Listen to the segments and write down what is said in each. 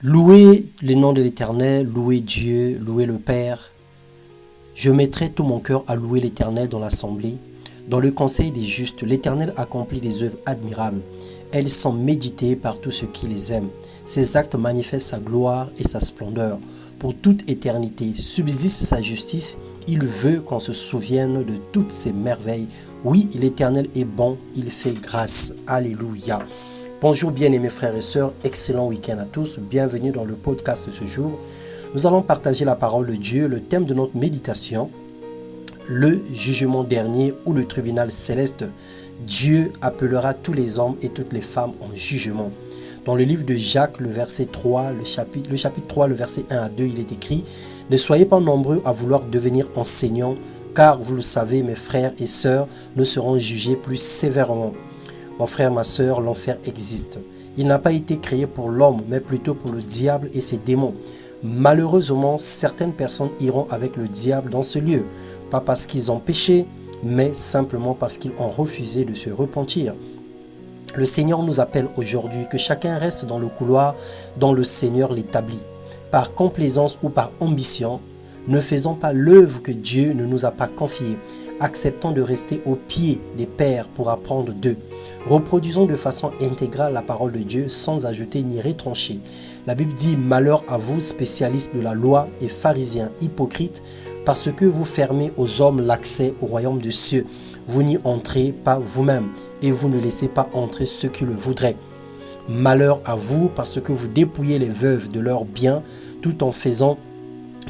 Louez le nom de l'Éternel, louez Dieu, louez le Père. Je mettrai tout mon cœur à louer l'Éternel dans l'assemblée. Dans le conseil des justes, l'Éternel accomplit des œuvres admirables. Elles sont méditées par tous ceux qui les aiment. Ses actes manifestent sa gloire et sa splendeur. Pour toute éternité subsiste sa justice. Il veut qu'on se souvienne de toutes ses merveilles. Oui, l'Éternel est bon, il fait grâce. Alléluia. Bonjour bien-aimés frères et sœurs, excellent week-end à tous. Bienvenue dans le podcast de ce jour. Nous allons partager la parole de Dieu, le thème de notre méditation, le jugement dernier ou le tribunal céleste. Dieu appellera tous les hommes et toutes les femmes en jugement. Dans le livre de Jacques, le verset 3, le chapitre 3, le verset 1 à 2, il est écrit « Ne soyez pas nombreux à vouloir devenir enseignants, car vous le savez, mes frères et sœurs, nous serons jugés plus sévèrement. » Mon frère, ma sœur, l'enfer existe. Il n'a pas été créé pour l'homme, mais plutôt pour le diable et ses démons. Malheureusement, certaines personnes iront avec le diable dans ce lieu, pas parce qu'ils ont péché, mais simplement parce qu'ils ont refusé de se repentir. Le Seigneur nous appelle aujourd'hui que chacun reste dans le couloir dont le Seigneur l'établit. Par complaisance ou par ambition, ne faisons pas l'œuvre que Dieu ne nous a pas confiée. Acceptons de rester au pied des pères pour apprendre d'eux. Reproduisons de façon intégrale la parole de Dieu sans ajouter ni retrancher. La Bible dit « Malheur à vous, spécialistes de la loi et pharisiens hypocrites, parce que vous fermez aux hommes l'accès au royaume des cieux. Vous n'y entrez pas vous-même et vous ne laissez pas entrer ceux qui le voudraient. Malheur à vous, parce que vous dépouillez les veuves de leurs biens tout en faisant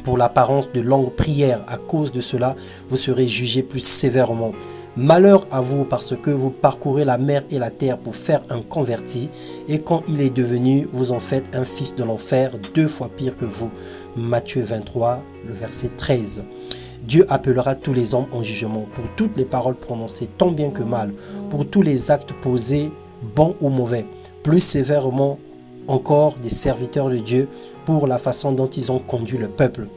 pour l'apparence de longues prières. À cause de cela, vous serez jugés plus sévèrement. Malheur à vous parce que vous parcourez la mer et la terre pour faire un converti, et quand il est devenu, vous en faites un fils de l'enfer, 2 fois pire que vous. Matthieu 23, le verset 13. Dieu appellera tous les hommes en jugement pour toutes les paroles prononcées, tant bien que mal, pour tous les actes posés, bons ou mauvais, plus sévèrement encore des serviteurs de Dieu pour la façon dont ils ont conduit le peuple.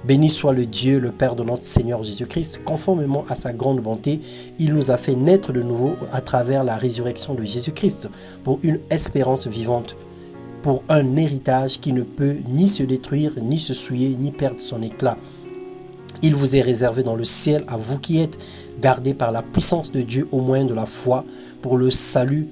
Béni soit le Dieu, le Père de notre Seigneur Jésus-Christ. Conformément à sa grande bonté, il nous a fait naître de nouveau à travers la résurrection de Jésus-Christ pour une espérance vivante, pour un héritage qui ne peut ni se détruire, ni se souiller, ni perdre son éclat. Il vous est réservé dans le ciel, à vous qui êtes gardés par la puissance de Dieu au moyen de la foi, pour le salut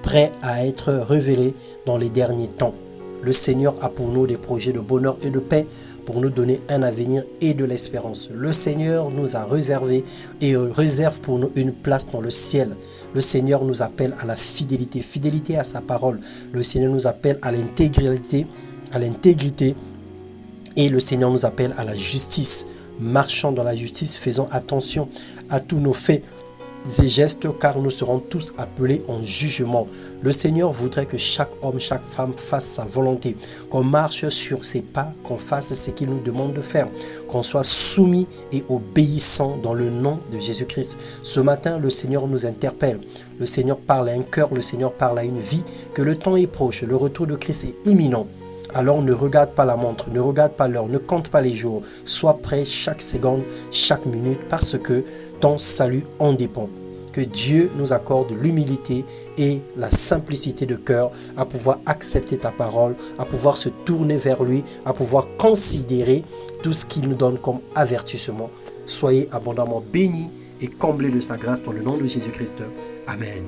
prêt à être révélé dans les derniers temps. Le Seigneur a pour nous des projets de bonheur et de paix pour nous donner un avenir et de l'espérance. Le Seigneur nous a réservé et réserve pour nous une place dans le ciel. Le Seigneur nous appelle à la fidélité, fidélité à sa parole. Le Seigneur nous appelle à l'intégrité, et le Seigneur nous appelle à la justice. Marchons dans la justice, faisons attention à tous nos faits et gestes, car nous serons tous appelés en jugement. Le Seigneur voudrait que chaque homme, chaque femme fasse sa volonté, qu'on marche sur ses pas, qu'on fasse ce qu'il nous demande de faire, qu'on soit soumis et obéissant dans le nom de Jésus-Christ. Ce matin, le Seigneur nous interpelle. Le Seigneur parle à un cœur, le Seigneur parle à une vie, que le temps est proche, le retour de Christ est imminent. Alors ne regarde pas la montre, ne regarde pas l'heure, ne compte pas les jours. Sois prêt chaque seconde, chaque minute, parce que ton salut en dépend. Que Dieu nous accorde l'humilité et la simplicité de cœur à pouvoir accepter ta parole, à pouvoir se tourner vers lui, à pouvoir considérer tout ce qu'il nous donne comme avertissement. Soyez abondamment bénis et comblés de sa grâce dans le nom de Jésus-Christ. Amen.